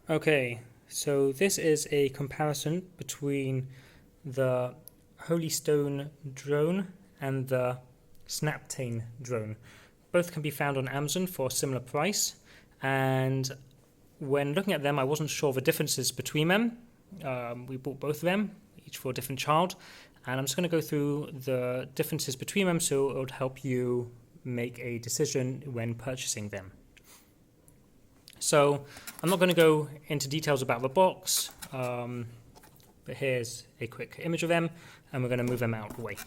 Okay, so this is a comparison between the Holystone drone and the Snaptain drone. Both can be found on Amazon for a similar price, and when looking at them, I wasn't sure of the differences between them. We bought both of them, each for a different child, and I'm just going to go through the differences between them so it would help you make a decision when purchasing them. So I'm not going to go into details about the box, but here's a quick image of them, and we're going to move them out of the way.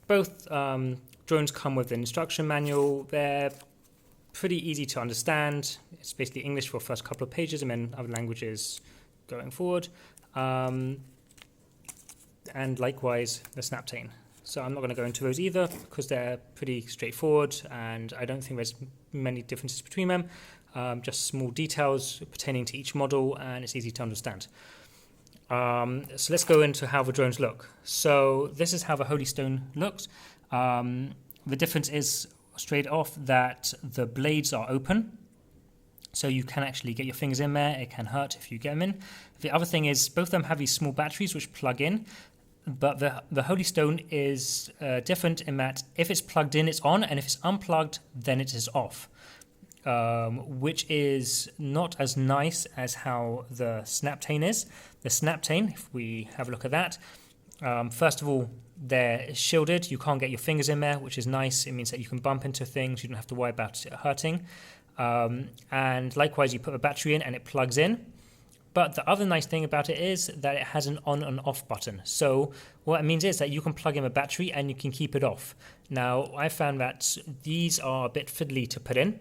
Both drones come with an instruction manual. They're pretty easy to understand. It's basically English for the first couple of pages and then other languages going forward. And likewise, the Snaptain. So I'm not going to go into those either because they're pretty straightforward and I don't think there's many differences between them. Just small details pertaining to each model and it's easy to understand. So let's go into how the drones look. So this is how the Holystone looks. The difference is straight off that the blades are open. So you can actually get your fingers in there. It can hurt if you get them in. The other thing is both of them have these small batteries which plug in. But the Holystone is different in that if it's plugged in, it's on, and if it's unplugged, then it is off, which is not as nice as how the Snaptain is. The Snaptain, if we have a look at that, first of all, they're shielded. You can't get your fingers in there, which is nice. It means that you can bump into things. You don't have to worry about it hurting. And likewise, you put a battery in and it plugs in. But the other nice thing about it is that it has an on and off button. So what it means is that you can plug in a battery and you can keep it off. Now, I found that these are a bit fiddly to put in.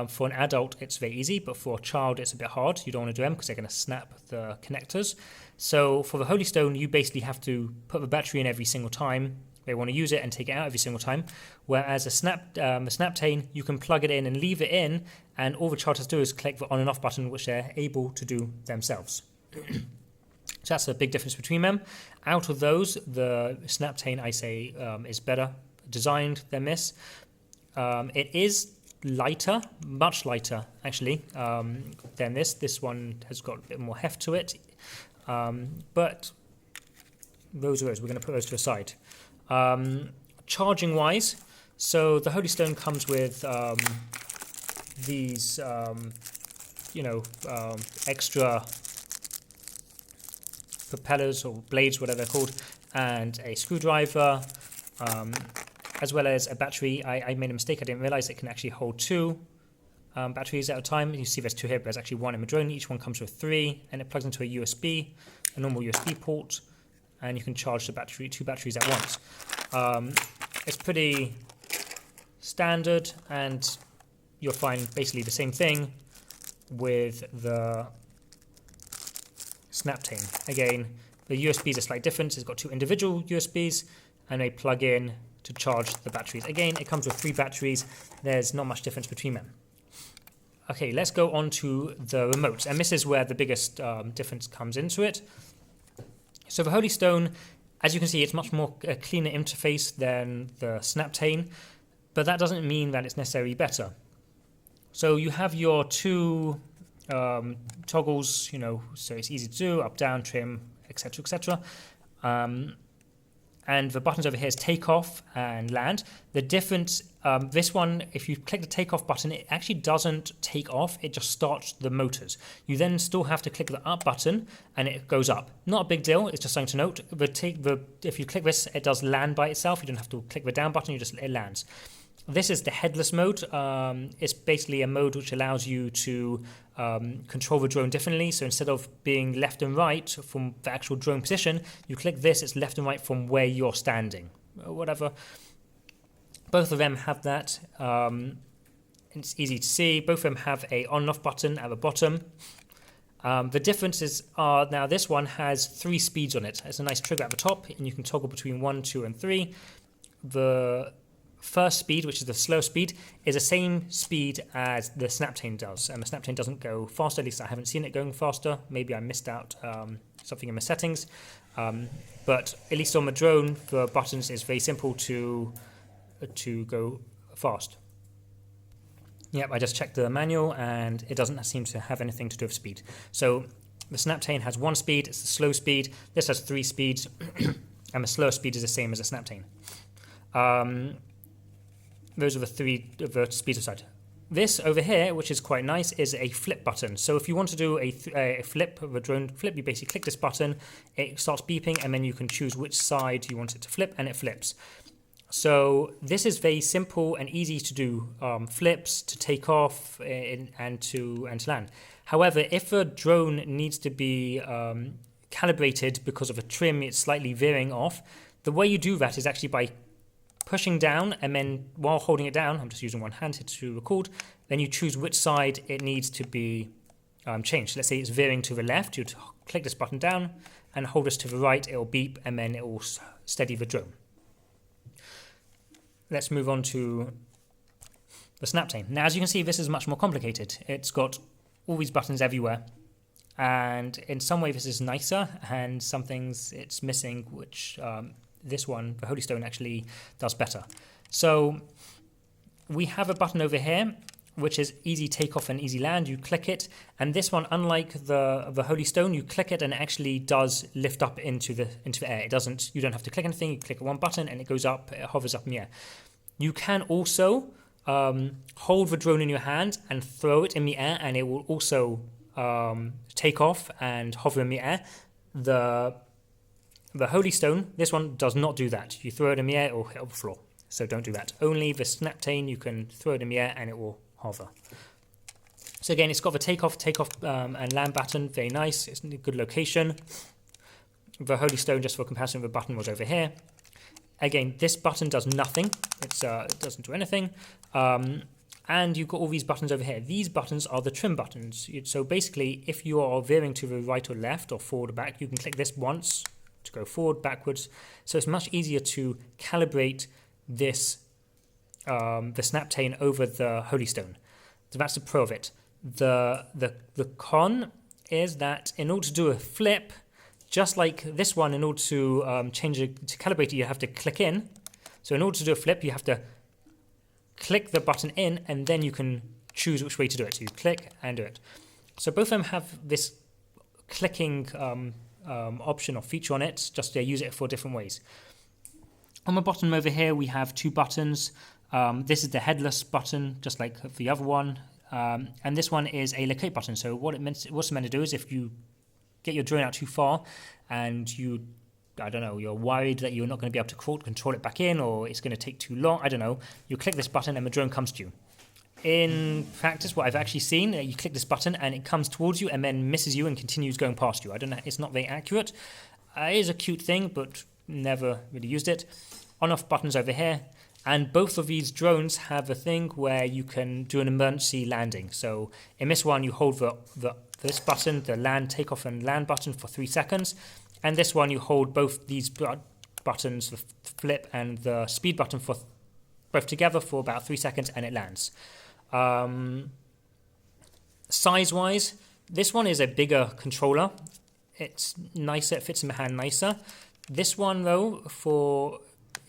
For an adult, it's very easy, but for a child, it's a bit hard. You don't want to do them because they're going to snap the connectors. So for the Holystone, you basically have to put the battery in every single time they want to use it and take it out every single time. Whereas the Snaptain, you can plug it in and leave it in, and all the child has to do is click the on and off button, which they're able to do themselves. So that's a big difference between them. Out of those, the Snaptain, I say, is better designed than this. It is lighter, much lighter, actually, than this. This one has got a bit more heft to it. But those are those. We're going to put those to the side. Charging wise, so the Holystone comes with these extra propellers or blades, whatever they're called, and a screwdriver, as well as a battery. I made a mistake. I didn't realize it can actually hold two batteries at a time. You see there's two here, but there's actually one in the drone. Each one comes with three, and it plugs into a USB, a normal USB port, and you can charge the battery, two batteries at once. It's pretty standard, and you'll find basically the same thing with the Snaptain. Again, the USBs are slightly different. It's got two individual USBs, and they plug in to charge the batteries. Again, it comes with three batteries. There's not much difference between them. Okay, let's go on to the remotes, and this is where the biggest difference comes into it. So the Holystone, as you can see, it's much more a cleaner interface than the Snaptain, but that doesn't mean that it's necessarily better. So you have your two toggles, so it's easy to do, up, down, trim, etc., etc. And the buttons over here is take off and land. The difference, this one, if you click the take off button, it actually doesn't take off, it just starts the motors. You then still have to click the up button and it goes up. Not a big deal, it's just something to note. If you click this, it does land by itself. You don't have to click the down button, it lands. This is the headless mode. It's basically a mode which allows you to control the drone differently. So instead of being left and right from the actual drone position, you click this, it's left and right from where you're standing. Whatever. Both of them have that. It's easy to see. Both of them have a on and off button at the bottom. The differences are now this one has 3 speeds on it. It's a nice trigger at the top, and you can toggle between 1, 2, and 3. The first speed, which is the slow speed, is the same speed as the Snaptain does, and the Snaptain doesn't go faster. At least I haven't seen it going faster. Maybe I missed out something in my settings, but at least on the drone, the buttons is very simple to go fast. Yep, I just checked the manual and it doesn't seem to have anything to do with speed. So the Snaptain has 1 speed, it's the slow speed. This has 3 speeds, and the slower speed is the same as the Snaptain. Those are the 3 of the speed side. This over here, which is quite nice, is a flip button. So if you want to do a flip of a drone flip, you basically click this button, it starts beeping, and then you can choose which side you want it to flip, and it flips. So this is very simple and easy to do flips, to take off, and to land. However, if a drone needs to be calibrated because of a trim, it's slightly veering off, the way you do that is actually by pushing down, and then while holding it down, I'm just using one hand to record, then you choose which side it needs to be changed. Let's say it's veering to the left, you'd click this button down and hold this to the right, it will beep, and then it will steady the drone. Let's move on to the Snaptain. Now, as you can see, this is much more complicated. It's got all these buttons everywhere, and in some way this is nicer, and some things it's missing, which this one, the Holystone, actually does better. So we have a button over here, which is easy takeoff and easy land. You click it, and this one, unlike the Holystone, you click it and it actually does lift up into the air. It doesn't. You don't have to click anything. You click one button and it goes up. It hovers up in the air. You can also hold the drone in your hand and throw it in the air, and it will also take off and hover in the air. The Holystone, this one does not do that. You throw it in the air, it will hit the floor. So don't do that. Only the Snaptain, you can throw it in the air and it will hover. So again, it's got the takeoff and land button. Very nice. It's in a good location. The Holystone, just for comparison, the button was over here. Again, this button does nothing. It doesn't do anything. And you've got all these buttons over here. These buttons are the trim buttons. So basically, if you are veering to the right or left or forward or back, you can click this once to go forward, backwards. So it's much easier to calibrate this, the Snaptain over the Holystone. So that's the pro of it. The con is that in order to do a flip, just like this one, in order to calibrate it, you have to click in. So in order to do a flip, you have to click the button in, and then you can choose which way to do it. So you click and do it. So both of them have this clicking option or feature on it, just to use it for different ways. On the bottom over here, we have 2 buttons. This is the headless button, just like the other one. And this one is a locate button. So what's it meant to do is if you get your drone out too far and you're worried that you're not going to be able to control it back in, or it's going to take too long, I don't know, you click this button and the drone comes to you. In practice, what I've actually seen, you click this button and it comes towards you and then misses you and continues going past you. I don't know, it's not very accurate. It is a cute thing, but never really used it. On-off buttons over here. And both of these drones have a thing where you can do an emergency landing. So in this one, you hold this button, the takeoff and land button, for 3 seconds. And this one, you hold both these buttons, the flip and the speed button, for both together for about 3 seconds, and it lands. Size-wise, this one is a bigger controller. It's nicer, it fits in my hand nicer. This one, though,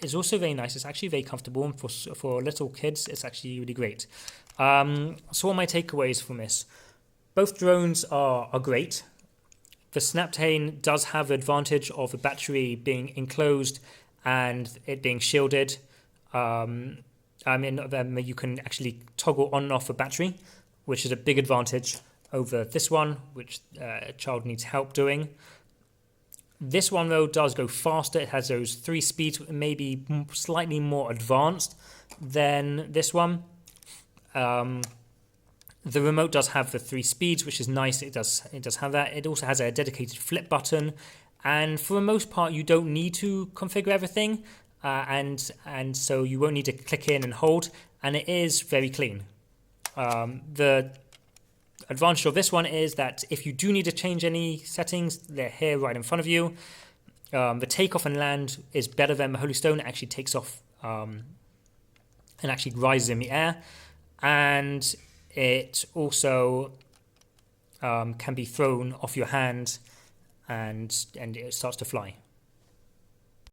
is also very nice. It's actually very comfortable, and for little kids, it's actually really great. So what are my takeaways from this? Both drones are great. The Snaptain does have the advantage of the battery being enclosed and it being shielded. You can actually toggle on and off the battery, which is a big advantage over this one, which a child needs help doing. This one, though, does go faster. It has those 3 speeds, maybe slightly more advanced than this one. The remote does have the 3 speeds, which is nice. It does have that. It also has a dedicated flip button, and for the most part, you don't need to configure everything, and so you won't need to click in and hold, and it is very clean. The advantage of this one is that if you do need to change any settings, they're here right in front of you. The takeoff and land is better than the Holystone. It actually takes off and actually rises in the air, and it also can be thrown off your hand and it starts to fly.